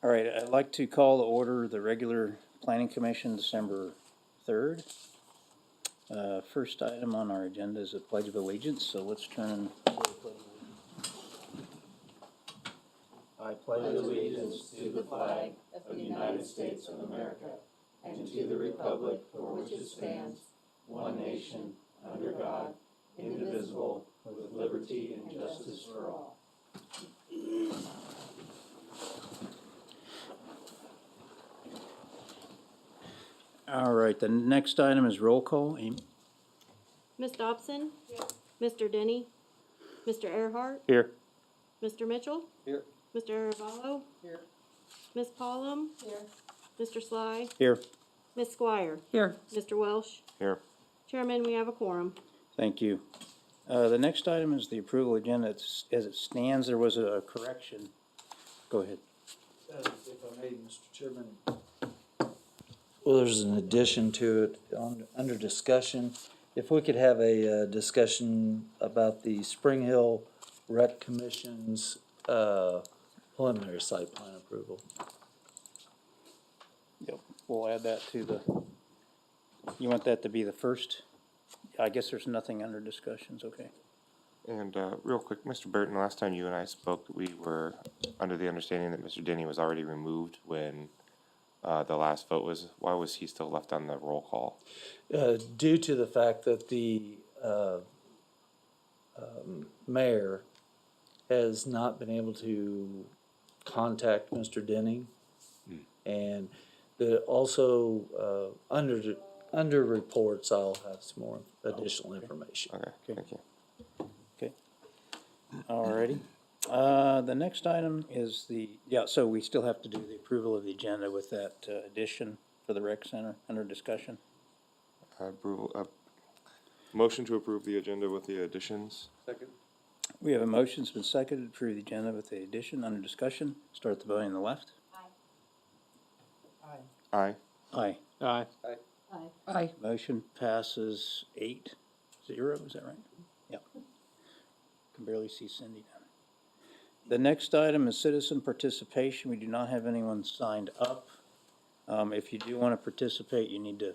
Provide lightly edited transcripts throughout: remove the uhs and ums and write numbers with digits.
All right, I'd like to call to order the regular planning commission December 3rd. First item on our agenda is the pledge of allegiance, so let's turn to the pledge of allegiance. I pledge allegiance to the flag of the United States of America and to the republic for which it stands, one nation, under God, indivisible, with liberty and justice for all. All right, the next item is roll call. Amy? Ms. Dobson? Here. Mr. Denny? Mr. Earhart? Here. Mr. Mitchell? Here. Mr. Aravallo? Here. Ms. Collum? Here. Mr. Sly? Here. Ms. Squire? Here. Mr. Welsh? Here. Chairman, we have a quorum. Thank you. The next item is the approval agenda. As it stands, there was a correction. Go ahead. If I may, Mr. Chairman. Well, there's an addition to it under discussion. If we could have a discussion about the Spring Hill Rec Commission's preliminary site plan approval. Yep, we'll add that to the, you want that to be the first? I guess there's nothing under discussions, okay. And real quick, Mr. Burton, last time you and I spoke, we were under the understanding that Mr. Denny was already removed when the last vote was. Why was he still left on the roll call? Due to the fact that the mayor has not been able to contact Mr. Denning. And also, under reports, I'll have some more additional information. Okay, Okay. thank you. Okay. Alrighty. The next item is so we still have to do the approval of the agenda with that addition for the rec center under discussion. Motion to approve the agenda with the additions. Second. We have a motion, it's been seconded to approve the agenda with the addition under discussion. Start the voting on the left. Aye. Aye. Aye. Aye. Motion passes 8-0, is that right? Yep. Can barely see Cindy down there. The next item is citizen participation. We do not have anyone signed up. If you do want to participate, you need to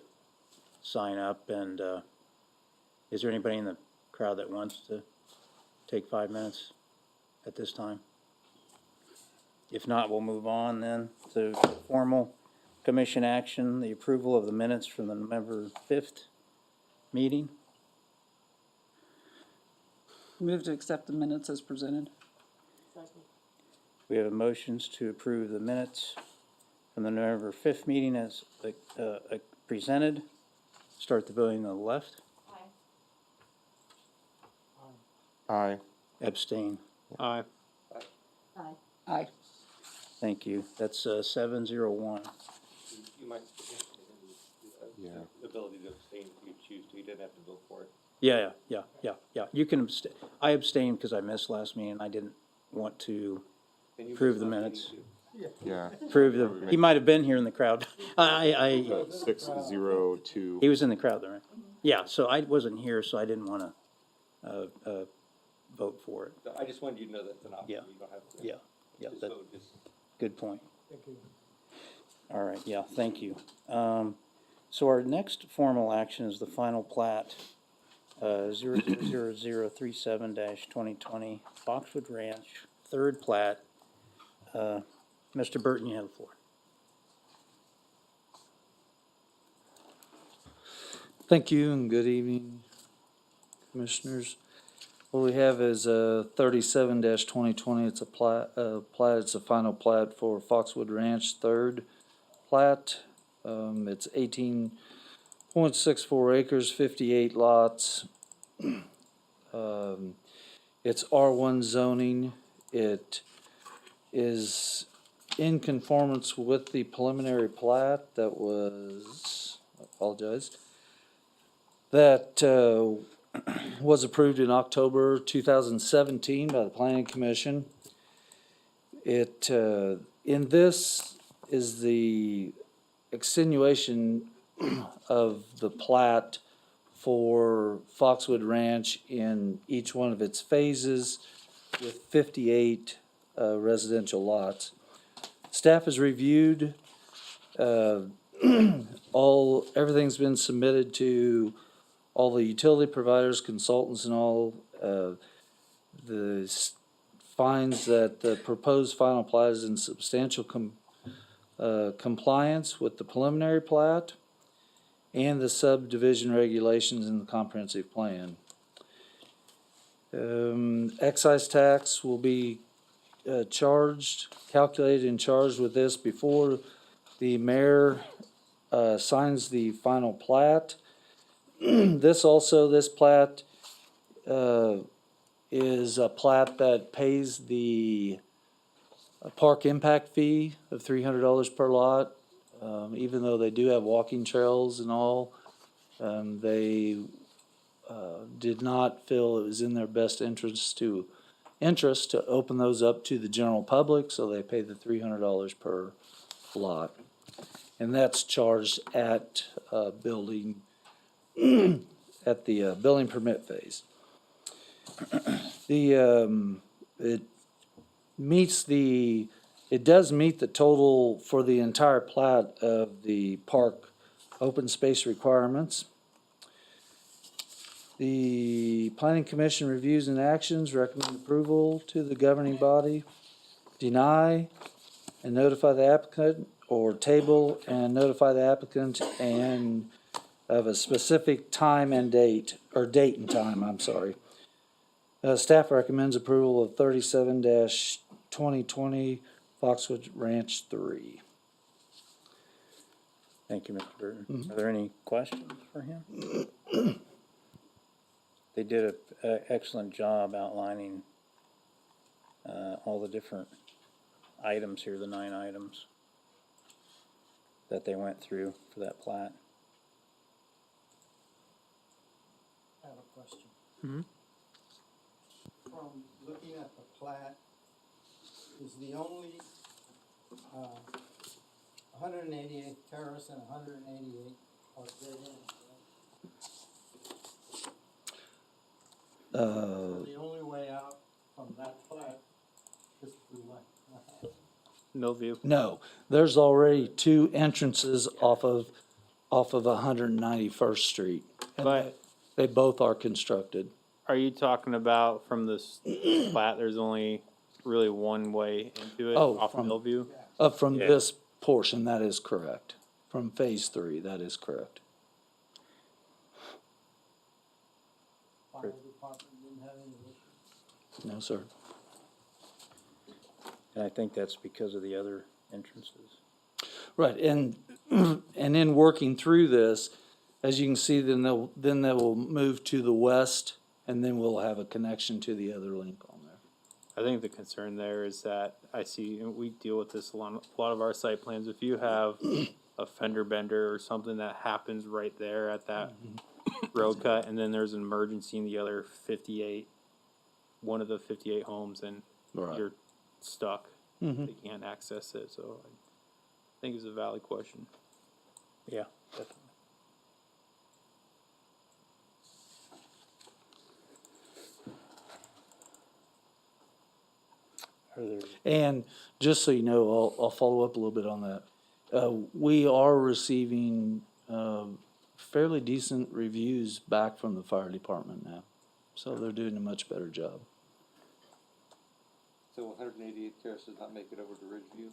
sign up. And is there anybody in the crowd that wants to take 5 minutes at this time? If not, we'll move on then to formal commission action, the approval of the minutes from the November 5th meeting. Move to accept the minutes as presented. We have motions to approve the minutes from the November 5th meeting as presented. Start the voting on the left. Aye. Abstain. Aye. Aye. Thank you. That's 701. You might Yeah. the ability to abstain if you choose to. You didn't have to vote for it. Yeah. You can abstain. I abstained because I missed last meeting. I didn't want to Then you approve the vote if you minutes. need Yeah. Prove the, he might have been here in the crowd. 602. He was in the crowd there, right? Yeah, so I wasn't here, so I didn't want to vote for it. to. So I just wanted you to know that's an option. Yeah. You don't have to. Yeah, Just that, vote, just. good point. All right, yeah, thank you. So our next formal action is the final plat, 00037-2020 Foxwood Ranch, third plat. Mr. Burton, you have the floor. Thank you and good evening, commissioners. What we have is 37-2020. It's a plat. It's a final plat for Foxwood Ranch, third plat. It's 18.64 acres, 58 lots. It's R1 zoning. It is in conformance with the preliminary plat that was, I apologize, that was approved in October 2017 by the Planning Commission. It, in this is the extenuation of the plat for Foxwood Ranch in each one of its phases with 58 residential lots. Staff has reviewed, everything's been submitted to all the utility providers, consultants and all. Finds that the proposed final plat is in substantial compliance with the preliminary plat and the subdivision regulations in the comprehensive plan. Excise tax will be calculated and charged with this before the mayor signs the final plat. This plat is a plat that pays the park impact fee of $300 per lot. Even though they do have walking trails and all, they did not feel it was in their best interest to open those up to the general public, so they pay the $300 per lot. And that's charged at building, at the building permit phase. It does meet the total for the entire plat of the park open space requirements. The planning commission reviews and actions recommend approval to the governing body, deny and notify the applicant, or table and notify the applicant and of a specific time and date, or date and time, I'm sorry. Staff recommends approval of 37-2020 Foxwood Ranch 3. Thank you, Mr. Burton. Are there any questions for him? They did an excellent job outlining all the different items here, the 9 items that they went through for that plat. I have a question. From looking at the plat, is the only 188th terrace and 188 are dead ends, right? The only way out from that plat is through left. No view. No, there's already 2 entrances off of 191st Street. And But they both are constructed. are you talking about from this plat, there's only really one way into it Oh, off from- Millview? From Yeah. this portion, that is correct. From phase 3, that is correct. Fire department didn't have any issues. No, sir. And I think that's because of the other entrances. Right, and in working through this, as you can see, then they will move to the west, and then we'll have a connection to the other link on there. I think the concern there is that I see, and we deal with this a lot of our site plans, if you have a fender bender or something that happens right there at that road cut, and then there's an emergency in the other 58, one of the 58 homes, and Right. you're stuck. They can't access it, so I think it's a valid question. Yeah, definitely. Are there, And just so you know, I'll follow up a little bit on that. We are receiving fairly decent reviews back from the fire department now, so they're doing a much better job. So 188th Terrace does not make it over to Ridgeview?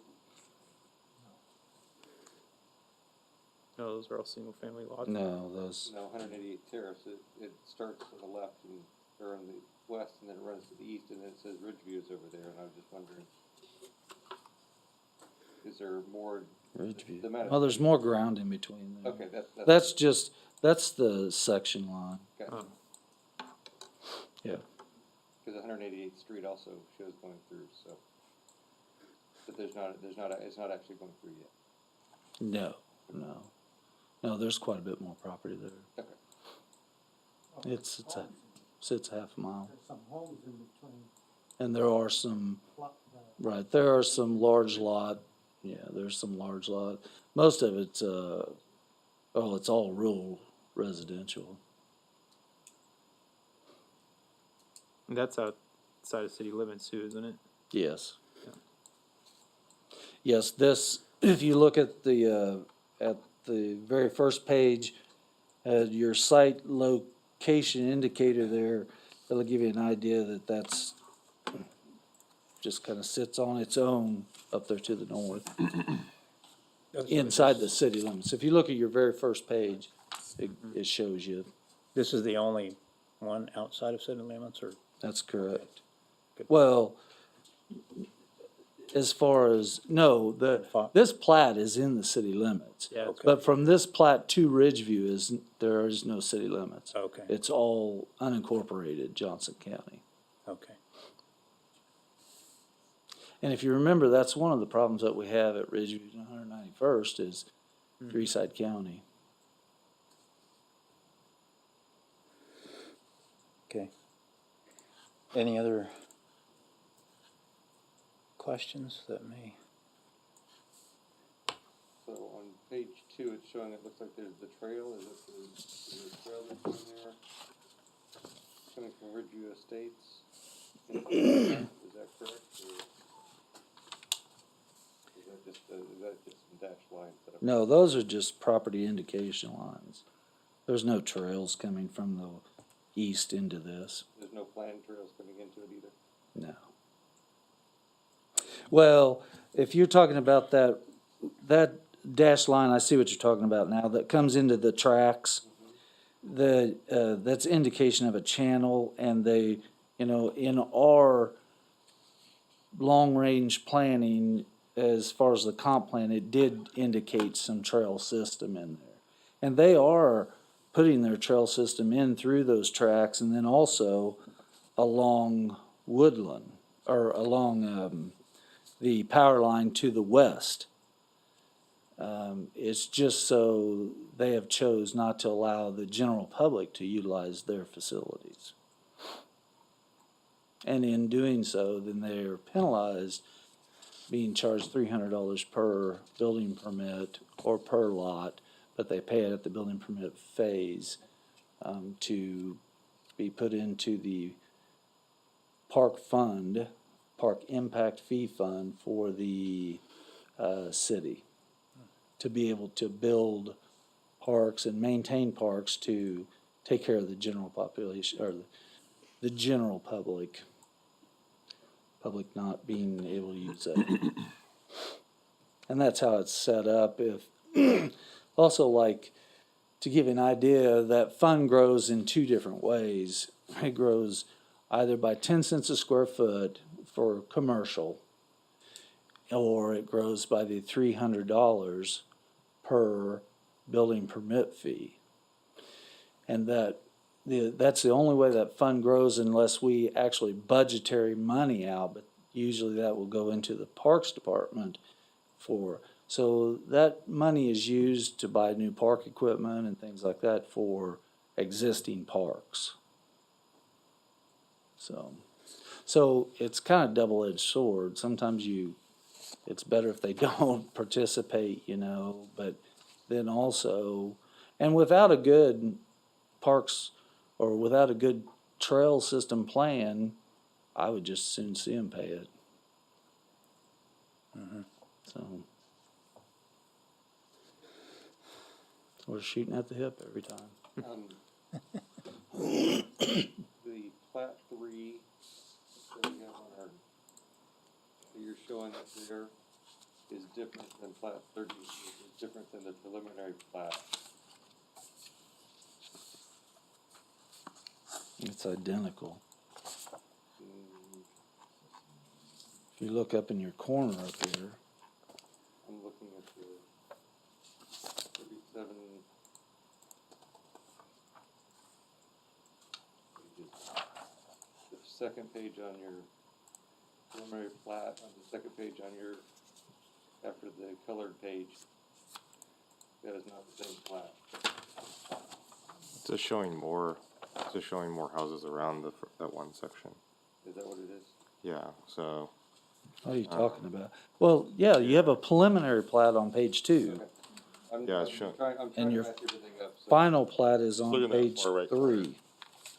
No, those are all single-family lots. No, those, No, 188th Terrace, it starts on the left and, or on the west, and then it runs to the east, and then it says Ridgeview is over there, and I was just wondering, is there more, Ridgeview. the amount of- Well, there's more ground in between there. okay, That's the section line, Gotcha. yeah. Because 188th Street also shows going through, so. But it's not actually going through yet. No, there's quite a bit more property there. Okay. Sits half a mile. There's some homes in between. And there are some, Plot, right, there are some large lot, there's some large lot. Most of it's, it's all rural residential. And that's outside of city limits too, isn't it? Yes. yes, this, if you look at the very first page, your site location indicator there, that'll give you an idea that that's just kind of sits on its own up there to the north, inside the city limits. If you look at your very first page, it shows you. This is the only one outside of city limits, or? That's correct. Good. Well, as far as, no, this plat is in the city limits. Yeah, Okay. But from this plat to Ridgeview there is no city limits. Okay, It's all unincorporated Johnson County. okay. And if you remember, that's one of the problems that we have at Ridgeview and 191st is Three-Side County. Okay. Any other questions that may? So on page 2, it's showing, it looks like there's the trail, is the trail that's in there? Coming from Ridgeview Estates? Is that correct? Or is that just some dashed lines that are? No, those are just property indication lines. There's no trails coming from the east into this. There's no planned trails coming into it either? No. Well, if you're talking about that dashed line, I see what you're talking about now, that comes into the tracks. That's indication of a channel, and they, in our long-range planning, as far as the comp plan, it did indicate some trail system in there. And they are putting their trail system in through those tracks, and then also along Woodland, or along the power line to the west. It's just so they have chose not to allow the general public to utilize their facilities. And in doing so, then they're penalized, being charged $300 per building permit or per lot, but they pay it at the building permit phase to be put into the park fund, park impact fee fund for the city, to be able to build parks and maintain parks to take care of the general population, or the general public not being able to use it. And that's how it's set up. If also, like, to give you an idea, that fund grows in two different ways. It grows either by 10 cents a square foot for commercial, or it grows by the $300 per building permit fee. And that's the only way that fund grows, unless we actually budgetary money out, but usually that will go into the Parks Department so that money is used to buy new park equipment and things like that for existing parks. So it's kind of double-edged sword. Sometimes it's better if they don't participate, but then also, and without a good parks or without a good trail system plan, I would just as soon see them pay it. So we're shooting at the hip every time. The plat 3 that we have on our, that you're showing up there is different than plat 30, is different than the preliminary plat. It's identical. Mm, If you look up in your corner up here, I'm looking at the 37 pages. The second page on your preliminary plat, on the second page on your, after the colored page, that is not the same plat. It's just showing more houses around that one section. Is that what it is? Yeah, so, what are you talking about? Well, yeah, you have a preliminary plat on page 2. Okay. I'm Yeah, it's trying showing- to And your match everything up. So Final plat is Look on at that page far right corner. 3.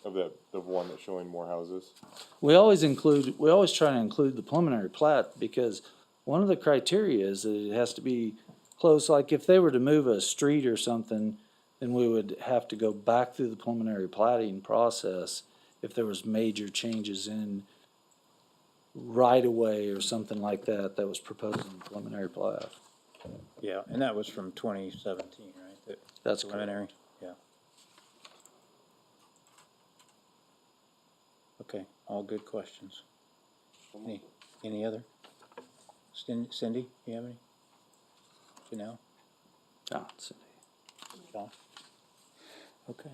of one that's showing more houses. We always try to include the preliminary plat, because one of the criteria is that it has to be close, like if they were to move a street or something, then we would have to go back through the preliminary plating process if there was major changes in right of way or something like that that was proposed in the preliminary plat. Yeah, and that was from 2017, right? That's correct. Preliminary, yeah. Okay, all good questions. Any other? Cindy, you have any? Janelle? Ah, Cindy. John? Okay,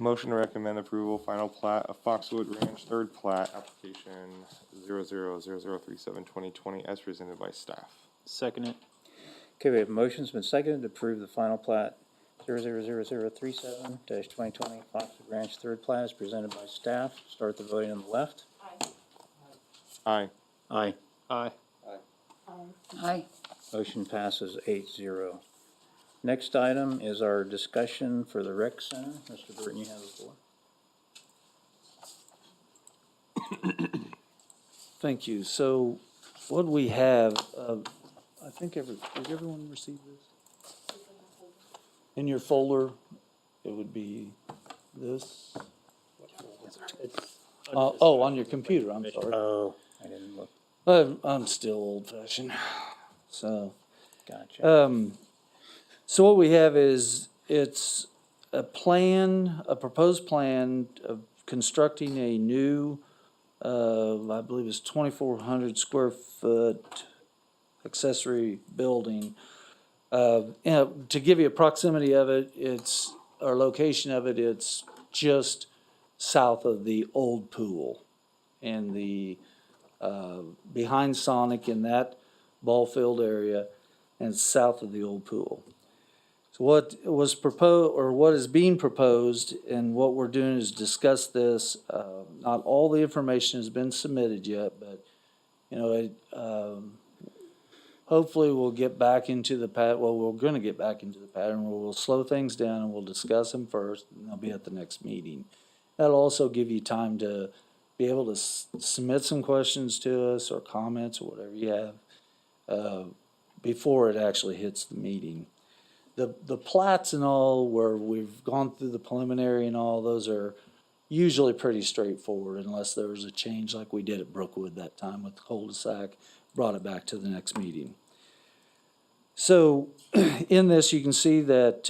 Motion to recommend approval, final plat of Foxwood Ranch, third plat, application 000037-2020 as presented by staff. Second it. okay, we have motions been seconded to approve the final plat 000037-2020 Foxwood Ranch third plat is presented by staff. Start the voting on the left. Aye. Aye. Aye. Aye. Motion passes 8-0. Next item is our discussion for the rec center. Mr. Burton, you have the floor. Thank you. So what we have, I think did everyone receive this? In your folder, it would be this. On your computer, I'm sorry. Oh, I didn't look. I'm still old fashioned, so. Gotcha. So what we have is, it's a plan, a proposed plan of constructing a new, I believe it's 2,400 square foot accessory building. To give you a proximity of it, our location of it, it's just south of the old pool. And behind Sonic in that ball field area, and south of the old pool. So what was proposed, or what is being proposed, and what we're doing is discuss this. Not all the information has been submitted yet, but, hopefully we'll get back into the we're gonna get back into the pattern where we'll slow things down and we'll discuss them first, and they'll be at the next meeting. That'll also give you time to be able to submit some questions to us, or comments, or whatever you have, before it actually hits the meeting. The plats and all, where we've gone through the preliminary and all, those are usually pretty straightforward, unless there was a change like we did at Brookwood that time with the cul-de-sac, brought it back to the next meeting. So in this, you can see that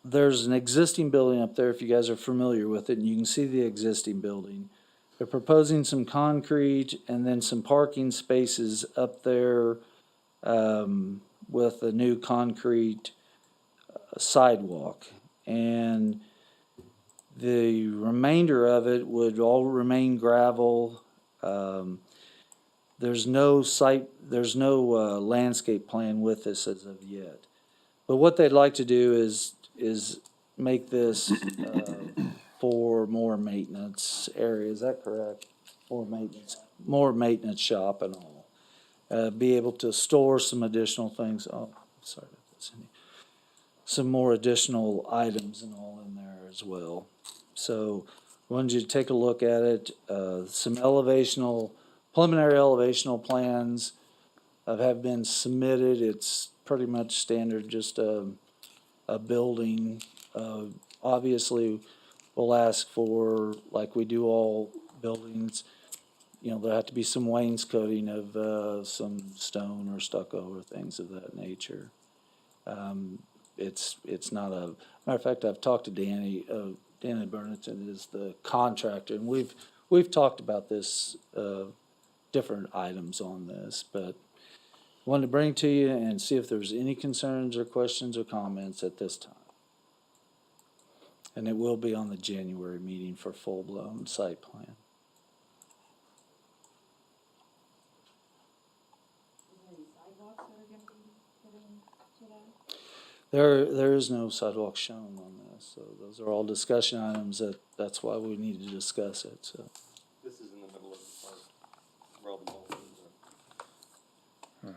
there's an existing building up there, if you guys are familiar with it, and you can see the existing building. They're proposing some concrete and then some parking spaces up there with a new concrete sidewalk. And the remainder of it would all remain gravel. There's no landscape plan with this as of yet. But what they'd like to do is make this for more maintenance area, is that correct? More maintenance shop and all. Be able to store some additional things, sorry about that, Cindy. Some more additional items and all in there as well. So, I wanted you to take a look at it, some preliminary elevational plans have been submitted. It's pretty much standard, just a building. Obviously, we'll ask for, like we do all buildings, there'll have to be some wainscoting of some stone or stucco or things of that nature. It's not matter of fact, I've talked to Danny Burlington is the contractor, and we've talked about this, different items on this, but wanted to bring it to you and see if there's any concerns or questions or comments at this time. And it will be on the January meeting for full-blown site plan. There is no sidewalk shown on this, so those are all discussion items that's why we need to discuss it, so. This is in the middle of the park, where all the ball fields are.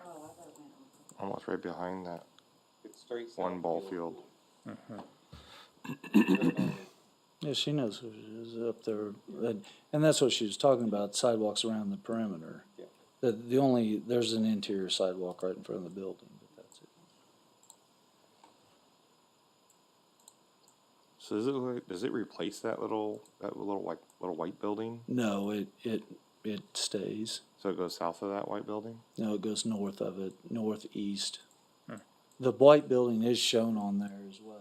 Almost right behind that It's straight south one of ball the field. old pool. Yeah, she knows who it is up there, and that's what she was talking about, sidewalks around the perimeter. Yeah. There's an interior sidewalk right in front of the building, but that's it. So does it replace that little white building? No, it stays. So it goes south of that white building? No, it goes north of it, northeast. The white building is shown on there as well.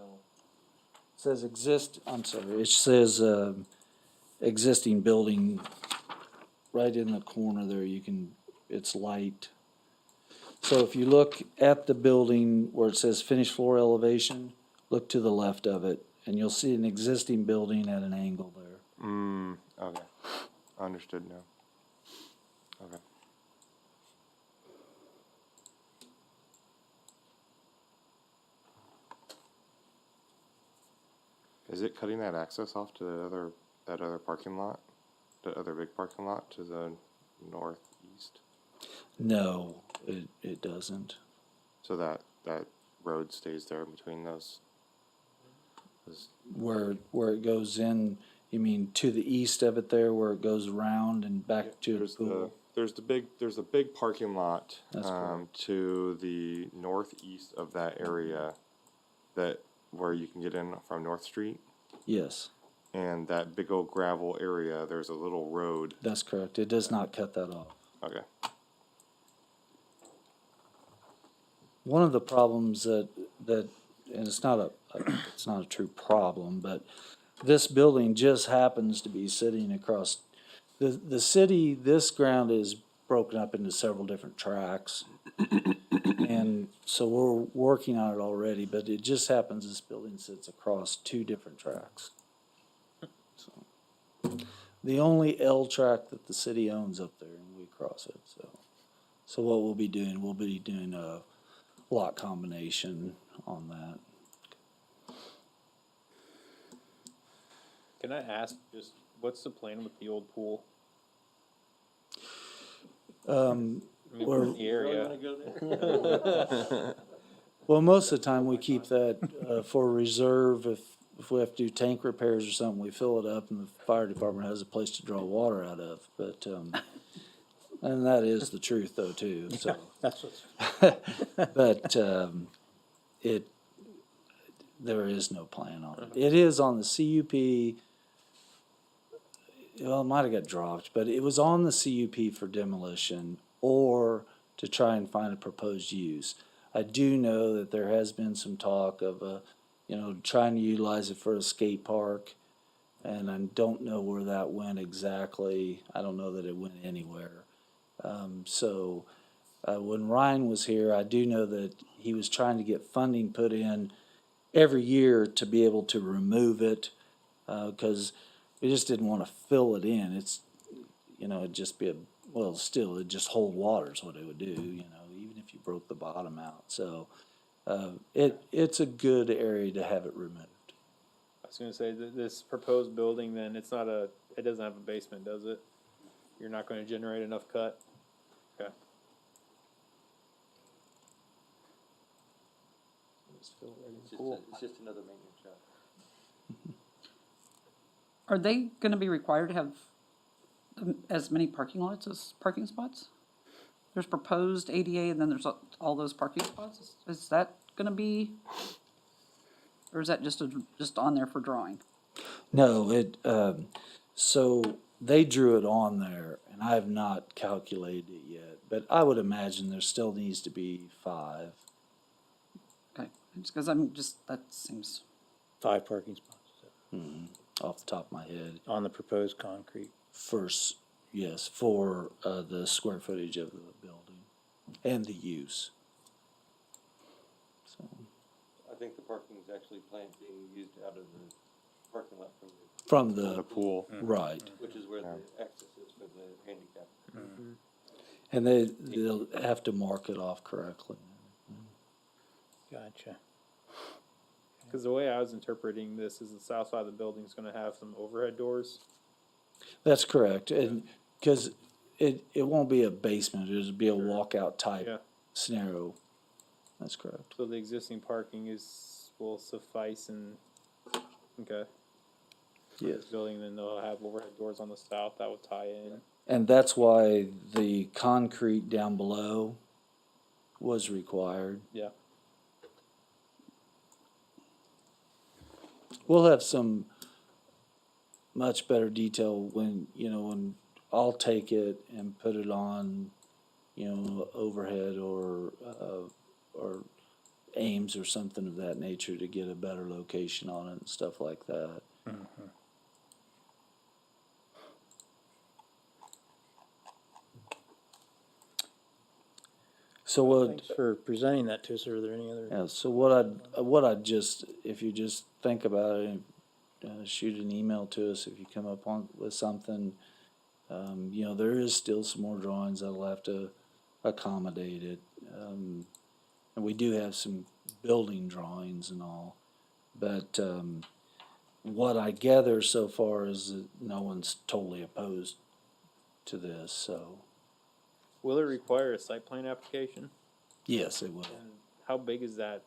It says, existing building right in the corner there, it's light. So if you look at the building where it says finished floor elevation, look to the left of it, and you'll see an existing building at an angle there. Okay. Understood now. Okay. Is it cutting that access off to that other parking lot? The other big parking lot to the northeast? No, it doesn't. So that road stays there between those? Where it goes in, you mean to the east of it there, where it goes around and back to the pool? There's a big parking lot, That's correct. to the northeast of that area where you can get in from North Street. Yes, And that big old gravel area, there's a little road. that's correct. It does not cut that off. Okay. One of the problems that, and it's not a true problem, but this building just happens to be sitting across, the city, this ground is broken up into several different tracks. And so we're working on it already, but it just happens this building sits across two different tracks. So, the only L track that the city owns up there, and we cross it, so. So what we'll be doing a lot combination on that. Can I ask, just, what's the plan with the old pool? I mean, We're- the area, Well, most of the time, we keep that for reserve. If we have to do tank repairs or something, we fill it up, and the fire department has a place to draw water out of. But, and that is the truth, though, too, so. That's what's, But, there is no plan on it. It is on the CUP. Well, it might have got dropped, but it was on the CUP for demolition or to try and find a proposed use. I do know that there has been some talk of, trying to utilize it for a skate park. And I don't know where that went exactly. I don't know that it went anywhere. When Ryan was here, I do know that he was trying to get funding put in every year to be able to remove it, because we just didn't want to fill it in. It'd just be it'd just hold water is what it would do, even if you broke the bottom out. So, it's a good area to have it removed. I was gonna say, this proposed building, then, it doesn't have a basement, does it? You're not gonna generate enough cut? Okay. It's just another maintenance job. Are they gonna be required to have as many parking lots as parking spots? There's proposed ADA and then there's all those parking spots. Is that gonna be, or is that just on there for drawing? No, so they drew it on there, and I have not calculated it yet, but I would imagine there still needs to be 5. Okay, just because that seems, 5 parking spots Off the top of my head. on the proposed concrete. First, yes, for the square footage of the building and the use. So, I think the parking is actually planned being used out of the parking lot from The the, pool. right, which is where the access is for the handicap. and they'll have to mark it off correctly. Gotcha. Cause the way I was interpreting this is the south side of the building's gonna have some overhead doors. That's correct, and, cause it won't be a basement, it'll be a walkout Yeah. type scenario. That's correct. So the existing parking will suffice and, okay. Yes. building, then they'll have overhead doors on the south that would tie in. And that's why the concrete down below was required. Yeah. We'll have some much better detail when, when I'll take it and put it on, overhead or Ames or something of that nature to get a better location on it and stuff like that. So what? Thanks for presenting that to us. Are there any other? Yeah, so what I'd just, if you just think about it, shoot an email to us if you come up with something. There is still some more drawings that'll have to accommodate it. And we do have some building drawings and all. But, what I gather so far is that no one's totally opposed to this, so, Will it require a site plan application? yes, it will. And how big is that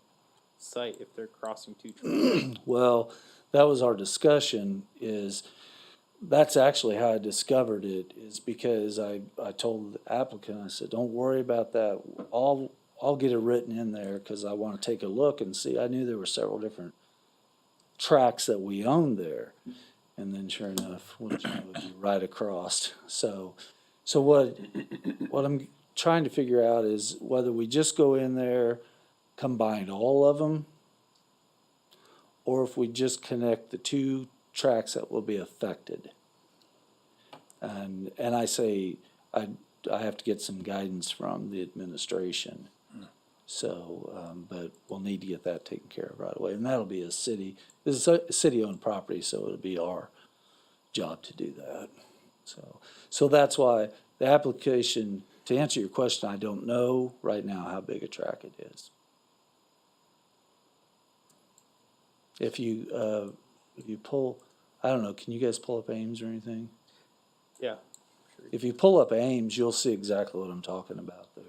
site if they're crossing two trees? Well, that was our discussion, that's actually how I discovered it, is because I told the applicant, I said, don't worry about that. I'll get it written in there because I want to take a look and see. I knew there were several different tracks that we owned there. And then sure enough, which one would be right across. So what I'm trying to figure out is whether we just go in there, combine all of them, or if we just connect the two tracks that will be affected. And I say, I have to get some guidance from the administration. So, but we'll need to get that taken care of right away. And that'll be this is a city-owned property, so it'll be our job to do that. So that's why the application, to answer your question, I don't know right now how big a track it is. If you pull, I don't know, can you guys pull up Ames or anything? Yeah. If you pull up Ames, you'll see exactly what I'm talking about there.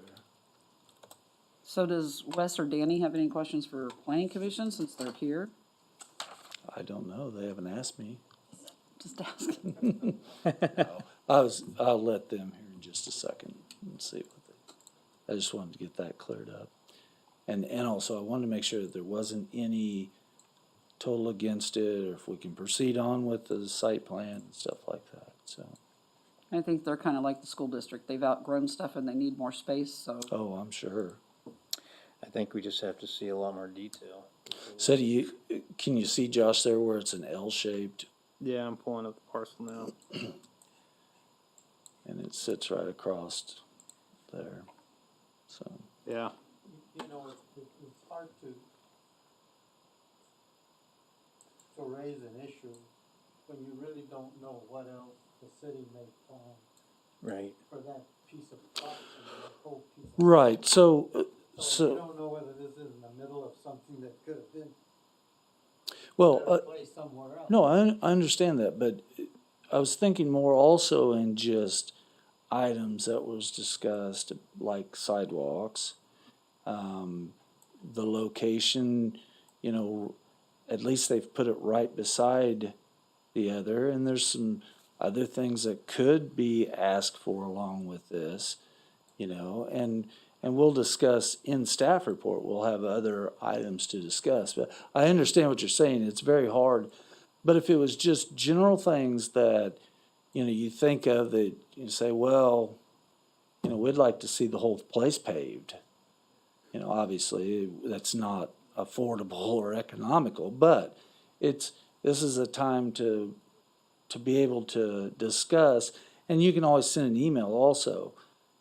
So does Wes or Danny have any questions for planning commission since they're here? I don't know, they haven't asked me. Just asking. I'll let them here in just a second and see I just wanted to get that cleared up. And also, I wanted to make sure that there wasn't any total against it, or if we can proceed on with the site plan and stuff like that, so. I think they're kind of like the school district. They've outgrown stuff and they need more space, so. Oh, I'm sure. I think we just have to see a lot more detail. So can you see, Josh, there where it's an L-shaped Yeah, I'm pulling up the parcel now. and it sits right across there, so. Yeah. It's hard to raise an issue when you really don't know what else the city may plan Right. for that piece of property, that whole piece of. Right, so So we don't know whether this is in the middle of something that could have been well, placed somewhere else. no, I understand that, but I was thinking more also in just items that was discussed, like sidewalks, the location, at least they've put it right beside the other, and there's some other things that could be asked for along with this, and we'll discuss in staff report, we'll have other items to discuss, but I understand what you're saying, it's very hard. But if it was just general things that, you think of that, you say, well, we'd like to see the whole place paved. Obviously, that's not affordable or economical, but this is a time to be able to discuss, and you can always send an email also.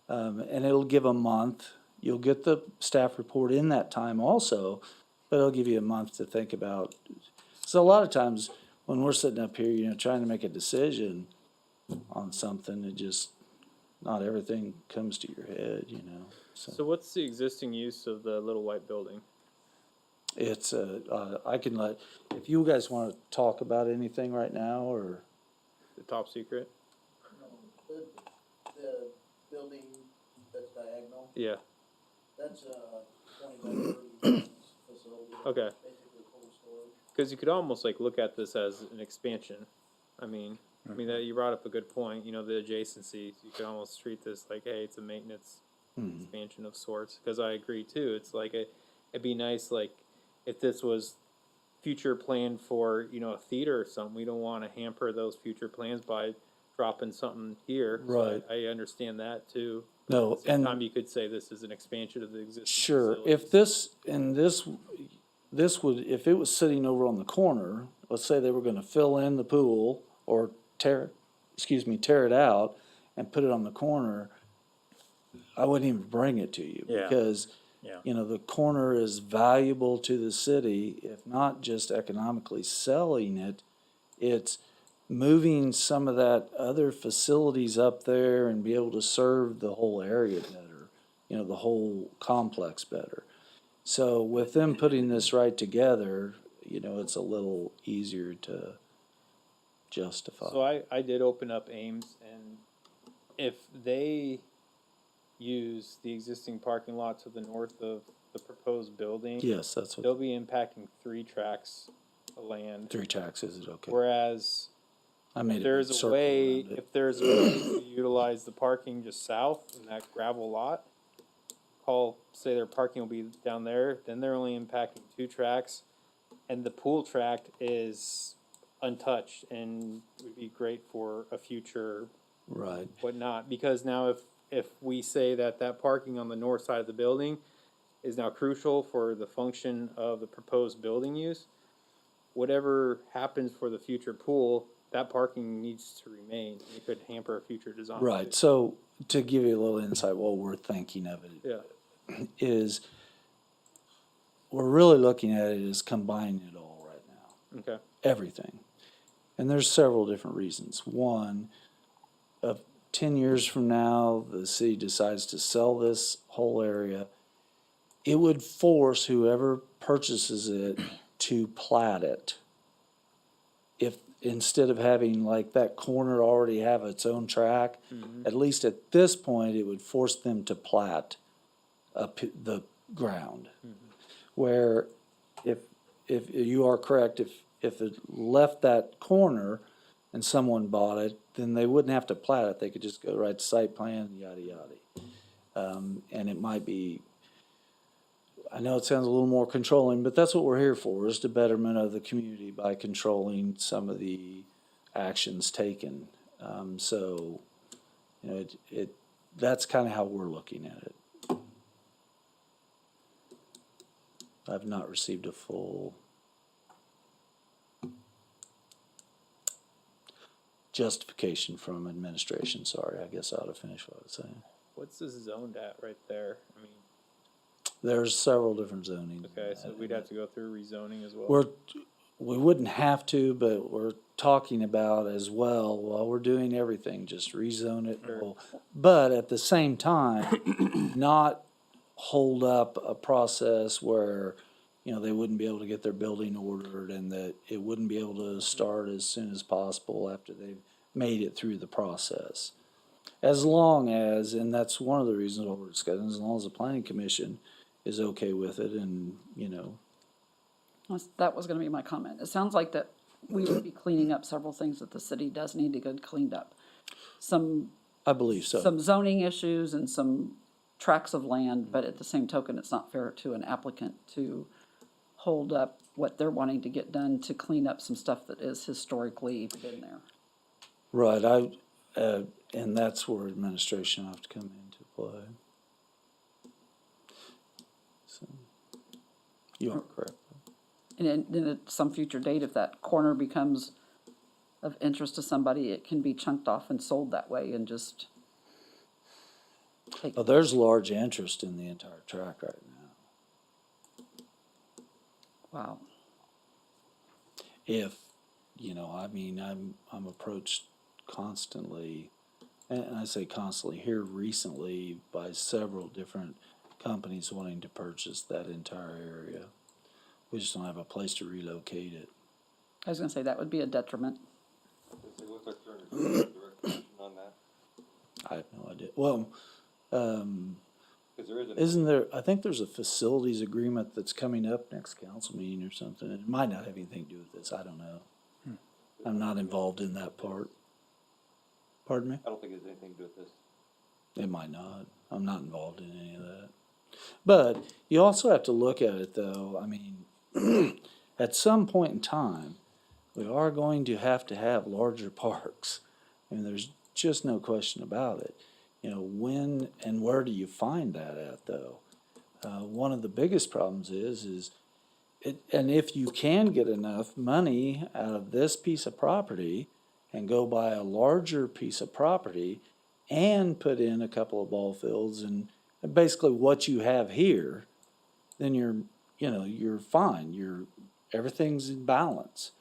And it'll give a month. You'll get the staff report in that time also, but it'll give you a month to think about. So a lot of times when we're sitting up here, trying to make a decision on something, not everything comes to your head, So what's the existing use of the little white building? It's I can if you guys want to talk about anything right now, or The top secret? The building that's diagonal, Yeah. that's a 20 by 30 facility. Okay. Basically cold storage. Because you could almost like look at this as an expansion I mean, that you brought up a good point, you know, the adjacencies, you could almost treat this like, hey, it's a maintenance expansion of sorts, cause I agree too, it's like it'd be nice, like, if this was future planned for, you know, a theater or something, we don't wanna hamper those future plans by dropping something here. So Right. I understand that too. No, At the same and time, you could say this is an expansion of the existing sure, facilities. if this would, if it was sitting over on the corner, let's say they were gonna fill in the pool or tear it out and put it on the corner, I wouldn't even bring it to you. Yeah. Because, Yeah. you know, the corner is valuable to the city, if not just economically selling it, it's moving some of that other facilities up there and be able to serve the whole area better, you know, the whole complex better. So with them putting this right together, you know, it's a little easier to justify. So I did open up Ames, and if they use the existing parking lot to the north of the proposed building, Yes, that's they'll what, be impacting 3 tracks of land. 3 tracks, is it okay? Whereas I made a big there's a circle way, around it. if there's a way to utilize the parking just south in that gravel lot, say their parking will be down there, then they're only impacting 2 tracks, and the pool tract is untouched and would be great for a future Right, whatnot, because now if we say that parking on the north side of the building is now crucial for the function of the proposed building use, whatever happens for the future pool, that parking needs to remain. It could hamper a future design. right. So to give you a little insight, what we're thinking of it Yeah, is, we're really looking at it as combining it all right now. okay, Everything. And there's several different reasons. One, 10 years from now, the city decides to sell this whole area, it would force whoever purchases it to plat it. If, instead of having like that corner already have its own track, at least at this point, it would force them to plat the ground. Where if you are correct, if it left that corner and someone bought it, then they wouldn't have to plat it, they could just go right to site plan, yada, yada. And it might be, I know it sounds a little more controlling, but that's what we're here for, is the betterment of the community by controlling some of the actions taken. So, you know, that's kind of how we're looking at it. I've not received a full justification from administration, sorry, I guess I ought to finish what I was saying. what's this zoned at right there? I mean, There's several different zonings. okay, so we'd have to go through rezoning as well. We wouldn't have to, but we're talking about as well, while we're doing everything, just rezone it. Sure. But at the same time, not hold up a process where, you know, they wouldn't be able to get their building ordered and that it wouldn't be able to start as soon as possible after they've made it through the process. As long as, and that's one of the reasons why we're discussing, as long as the planning commission is okay with it and, you know, That was gonna be my comment. It sounds like that we would be cleaning up several things that the city does need to get cleaned up. Some I believe so. some zoning issues and some tracts of land, but at the same token, it's not fair to an applicant to hold up what they're wanting to get done to clean up some stuff that is historically been there. Right, and that's where administration will have to come into play. So, you are correct. And then at some future date, if that corner becomes of interest to somebody, it can be chunked off and sold that way and just take, Well, there's large interest in the entire track right now. wow. If, you know, I mean, I'm approached constantly, and I say constantly, here recently by several different companies wanting to purchase that entire area. We just don't have a place to relocate it. I was gonna say that would be a detriment. Does it look like they're under direct action on that? I have no idea. Well, Cause there is an. isn't there, I think there's a facilities agreement that's coming up next council meeting or something. It might not have anything to do with this, I don't know. I'm not involved in that part. Pardon me? I don't think it has anything to do with this. It might not. I'm not involved in any of that. But you also have to look at it though. I mean, at some point in time, we are going to have larger parks. I mean, there's just no question about it. You know, when and where do you find that at though? One of the biggest problems is and if you can get enough money out of this piece of property and go buy a larger piece of property and put in a couple of ball fields and basically what you have here, then you're fine. Everything's in balance.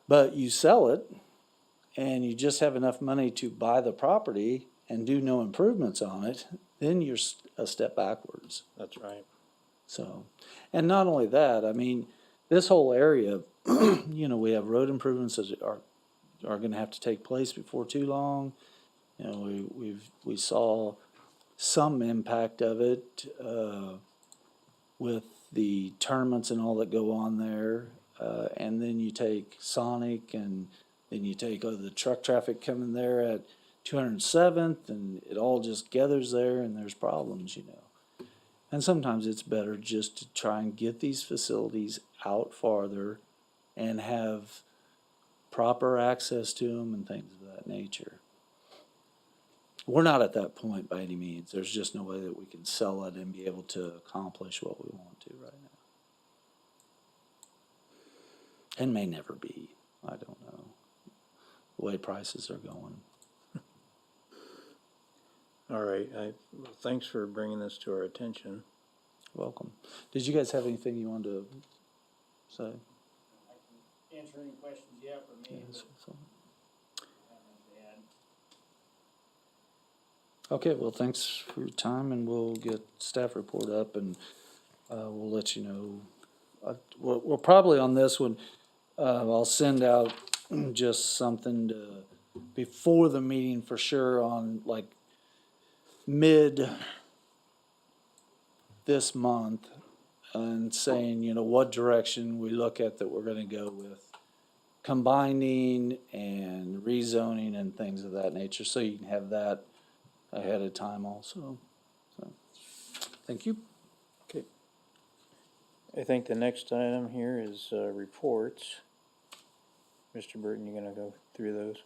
But you sell it and you just have enough money to buy the property and do no improvements on it, then you're a step backwards. That's right. So, and not only that, I mean, this whole area, we have road improvements that are gonna have to take place before too long. You know, we saw some impact of it, with the tournaments and all that go on there. And then you take Sonic and then you take the truck traffic coming there at 207th and it all just gathers there and there's problems. And sometimes it's better just to try and get these facilities out farther and have proper access to them and things of that nature. We're not at that point by any means. There's just no way that we can sell it and be able to accomplish what we want to right now. And may never be. I don't know. The way prices are going. All right, well, thanks for bringing this to our attention. Welcome. Did you guys have anything you wanted to say? Answer any questions you have for me, Yes, but so- I don't know if they had. Okay, well, thanks for your time, and we'll get staff report up, and we'll let you know. We're probably on this one, I'll send out just something before the meeting for sure on like mid this month, and saying, what direction we look at that we're gonna go with combining and rezoning and things of that nature, so you can have that ahead of time also. So, thank you. Okay. I think the next item here is reports. Mr. Burton, you gonna go through those?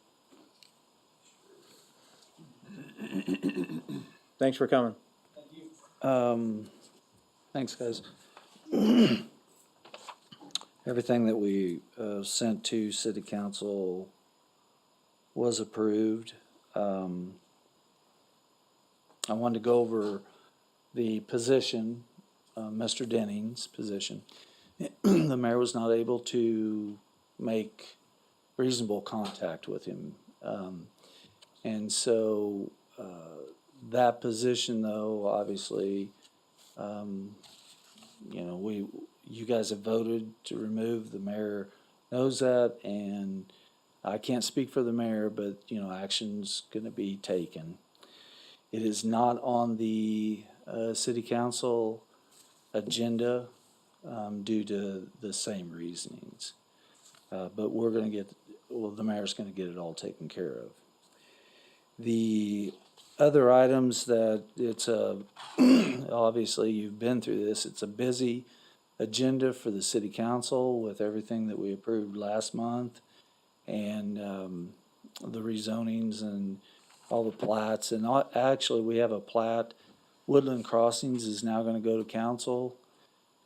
Thanks for coming. Thanks, guys. Everything that we sent to city council was approved. I wanted to go over the position, Mr. Denning's position. The mayor was not able to make reasonable contact with him. And so that position, though, obviously, you guys have voted to remove. The mayor knows that, and I can't speak for the mayor, but, action's going to be taken. It is not on the city council agenda due to the same reasonings. But the mayor's going to get it all taken care of. The other items that it's obviously you've been through this, it's a busy agenda for the city council with everything that we approved last month and the rezonings and all the plats. And actually, we have a plat. Woodland Crossings is now going to go to council.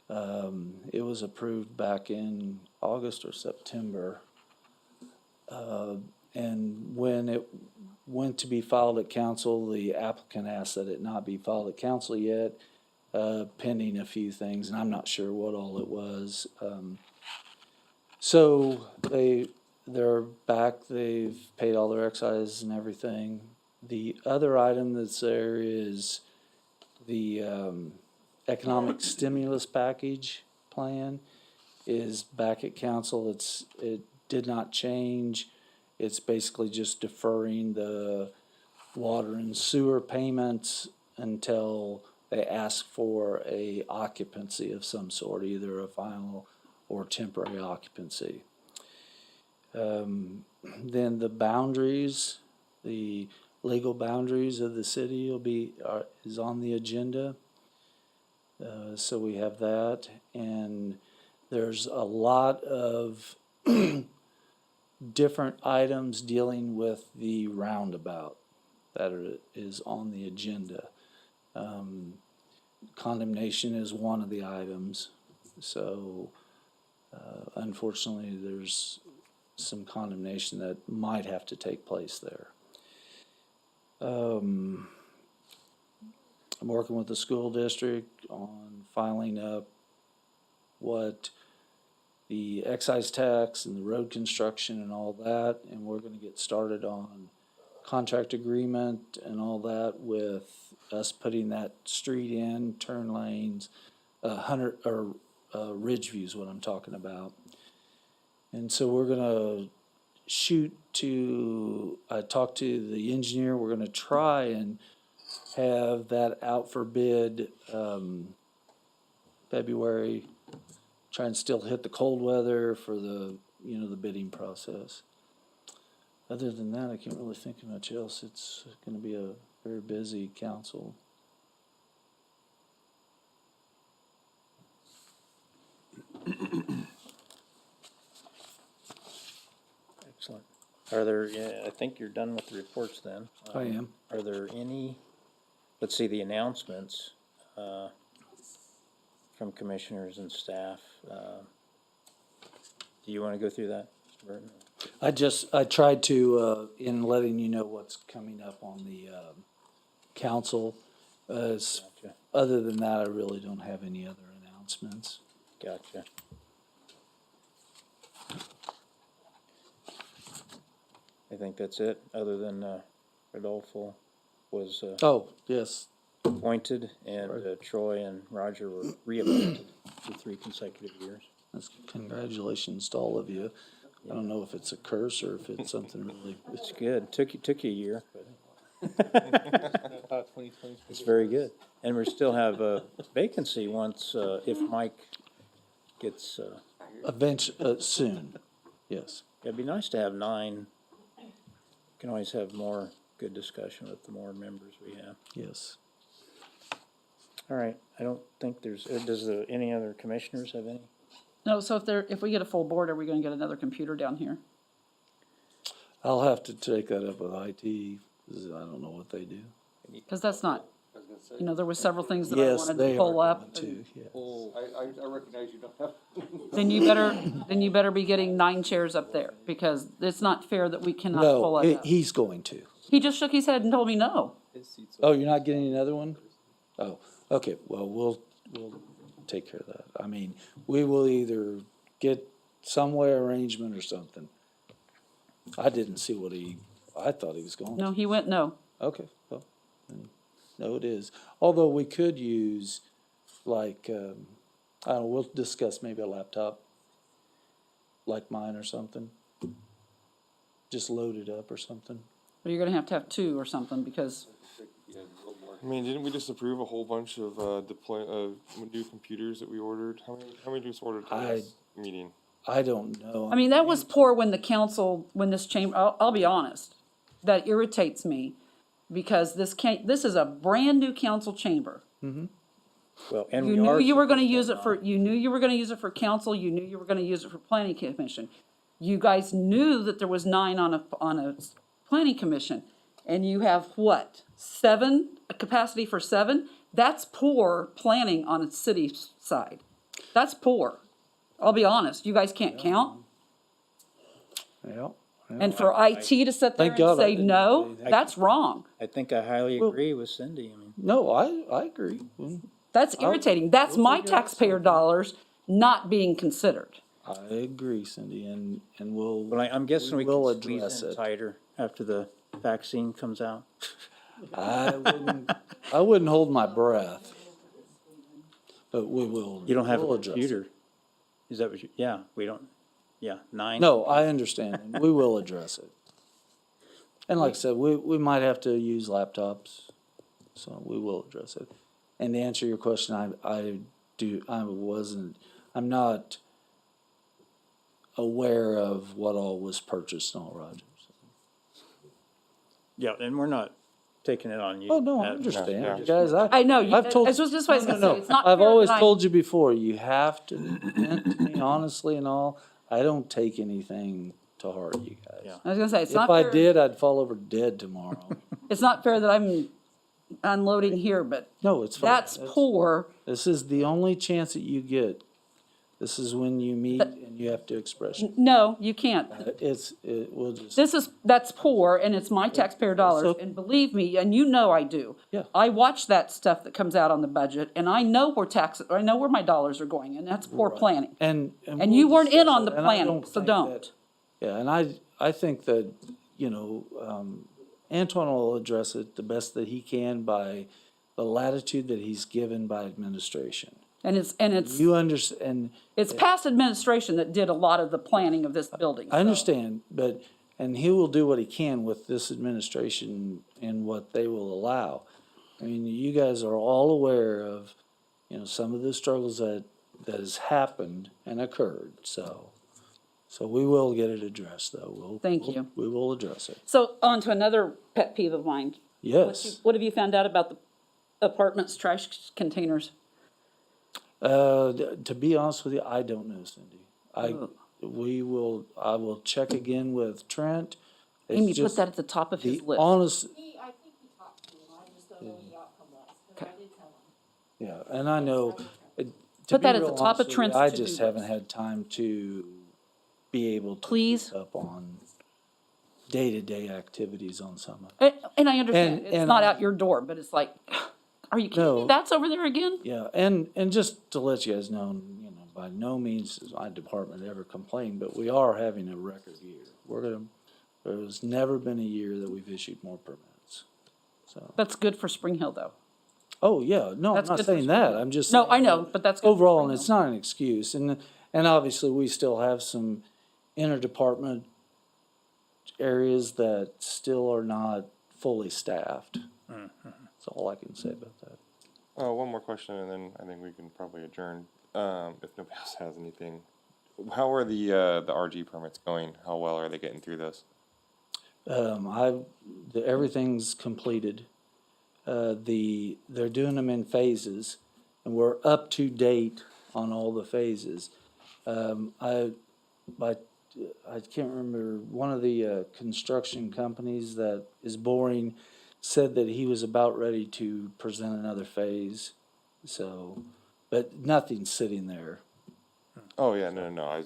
It was approved back in August or September. And when it went to be filed at council, the applicant asked that it not be filed at council yet, pending a few things, and I'm not sure what all it was. So they're back, they've paid all their excise and everything. The other item that's there is the economic stimulus package plan is back at council. It did not change. It's basically just deferring the water and sewer payments until they ask for a occupancy of some sort, either a final or temporary occupancy. Then the boundaries, the legal boundaries of the city is on the agenda. So we have that, and there's a lot of different items dealing with the roundabout that is on the agenda. Condemnation is one of the items, so unfortunately, there's some condemnation that might have to take place there. I'm working with the school district on filing up what the excise tax and the road construction and all that, and we're gonna get started on contract agreement and all that with us putting that street in, turn lanes, Ridgeview is what I'm talking about. And so we're gonna I talked to the engineer, we're gonna try and have that out for bid, February. Try and still hit the cold weather for the bidding process. Other than that, I can't really think of much else. It's gonna be a very busy council. Excellent. Are there, yeah, I think you're done with the reports then. I am. Are there any, let's see, the announcements, from commissioners and staff, do you wanna go through that, Mr. Burton? I tried to, in letting you know what's coming up on the, council. Gotcha, Other than that, I really don't have any other announcements. gotcha. I think that's it, other than, Rodolfo was, Oh, yes, appointed, and Troy and Roger were reappointed for 3 consecutive years. congratulations to all of you. I don't know if it's a curse or if it's something really, It's good. Took you a year, but it's very good. And we still have a vacancy once, if Mike gets, soon, yes. it'd be nice to have 9. Can always have more good discussion with the more members we have. Yes. All right, I don't think there's, any other commissioners have any? No, so if we get a full board, are we gonna get another computer down here? I'll have to take that up with IT, 'cause I don't know what they do. Cause that's not, I was gonna say, you know, there was several things that I Yes, wanted they to are pull going up. to, yes. I recognize you don't have. Then you better be getting 9 chairs up there, because it's not fair that we cannot pull No, it up. he's going to. He just shook his head and told me no. Oh, you're not getting another one? Oh, okay, well, we'll take care of that. I mean, we will either get some way arrangement or something. I didn't see I thought he was going to. No, he went no. Okay, well, then, no, it is. Although we could use, like, I don't know, we'll discuss maybe a laptop like mine or something. Just load it up or something. But you're gonna have 2 or something, because I mean, didn't we just approve a whole bunch of, new computers that we ordered? How many just ordered last meeting? I don't know. I mean, that was poor when the council, when this chamber, I'll be honest, that irritates me, because this is a brand-new council chamber. Well, and You we knew are. you were gonna supposed use to it have for, 9. you knew you were gonna use it for council, you knew you were gonna use it for planning commission. You guys knew that there was 9 on a planning commission, and you have what, 7, a capacity for 7? That's poor planning on a city side. That's poor. I'll be honest, you guys can't count. Yeah. And for IT to sit there Thank God and I say didn't no, do anything. that's wrong. I think I highly Well- agree with Cindy, I mean. No, I agree. That's irritating. That's we'll my figure out taxpayer something. dollars not being considered. I agree, Cindy, and we'll. But I'm guessing we will can squeeze address in it. tighter after the vaccine comes out. I wouldn't hold my breath. But we will. You don't have a we'll address it. computer. Is that what you, yeah, we don't, yeah, 9. No, I understand, and we will address it. And like I said, we might have to use laptops, so we will address it. And to answer your question, I'm not aware of what all was purchased and all, Roger. Yeah, and we're not taking it on you. Oh, no, I Pat. understand, Yeah. you guys, I know, you, I've told- that's just what I was gonna say, it's not I've fair always that I'm- told you before, you have to vent to me honestly and all. I don't take anything to heart, you guys. Yeah. I was gonna say, it's If not I fair, did, I'd fall over dead tomorrow. it's not fair that I'm unloading here, but No, it's fine. that's poor. This is the only chance that you get. This is when you meet and you have to express. No, you can't. We'll just, That's poor, and it's my taxpayer dollars, So- and believe me, and you know I do. Yeah. I watch that stuff that comes out on the budget, and I know I know where my dollars are going, and that's poor planning. and And you we'll weren't in discuss on the that, and I planning, so think don't. that- Yeah, and I think that, Antoine will address it the best that he can by the latitude that he's given by administration. And it's You understand, it's past administration that did a lot of the planning of this building. I so. understand, and he will do what he can with this administration and what they will allow. I mean, you guys are all aware of, some of the struggles that has happened and occurred, so we will get it addressed, though. Thank you. We will address it. So on to another pet peeve of mine. Yes. What have you found out about the apartments trash containers? To be honest with you, I don't know, Cindy. I Oh. will check again with Trent. It's Amy put just that at the top of his the list. honest, I think he talked to him, I just don't know what the outcome was, because I did tell him. yeah, and I know. To Put be that at the real top honest of with you, Trent's I to-do just haven't list. had time to be able to Please? keep up on day-to-day activities on some of it. And I understand, And- it's and not I- out your door, but it's like, are you kidding me? No. That's over there again? Yeah, and just to let you guys know, by no means does my department ever complain, but we are having a record year. There's never been a year that we've issued more permits, so. That's good for Spring Hill, though. Oh, yeah, no, I'm That's not good for saying that, I'm just. No, saying I know, that but that's good for Overall, Spring and it's Hill. not an excuse, and obviously, we still have some interdepartment areas that still are not fully staffed. That's all I can say about that. One more question, and then I think we can probably adjourn, if nobody else has anything. How are the RG permits going? How well are they getting through those? Everything's completed. They're doing them in phases, and we're up to date on all the phases. I can't remember, one of the construction companies that is boring said that he was about ready to present another phase, so, but nothing's sitting there. Oh, yeah, no, I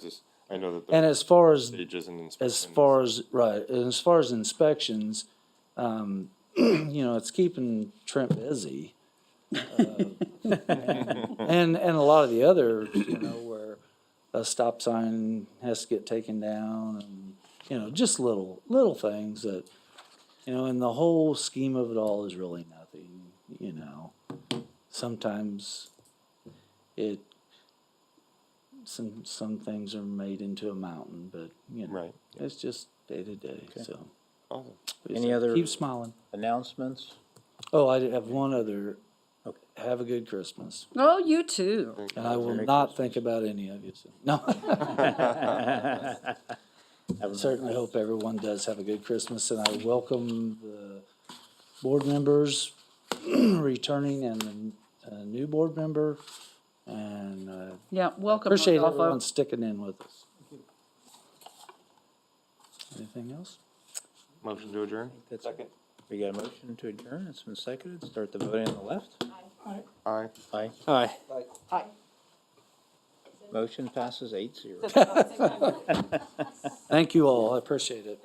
know that And the as far as stages and inspections. as far as inspections, it's keeping Trent busy. And a lot of the other, where a stop sign has to get taken down and, just little things that, in the whole scheme of it all is really nothing, Sometimes some things are made into a mountain, but, Right. it's just day to day, so. Awesome. we Any just other- Keep smiling. Announcements? Oh, I have one other. Okay. Have a good Christmas. Oh, you too. And I will Merry not think about any of you. So- No, Have a- certainly hope everyone does have a good Christmas, and I welcome the board members returning and a new board member. And Yeah, welcome. appreciate Rodolfo. everyone sticking in with us. Anything else? Motion to adjourn? That's it. We got a motion to adjourn. It's been seconded. Start the voting on the left. Aye. Aye. Aye. Motion passes 8-0. Thank you all. I appreciate it.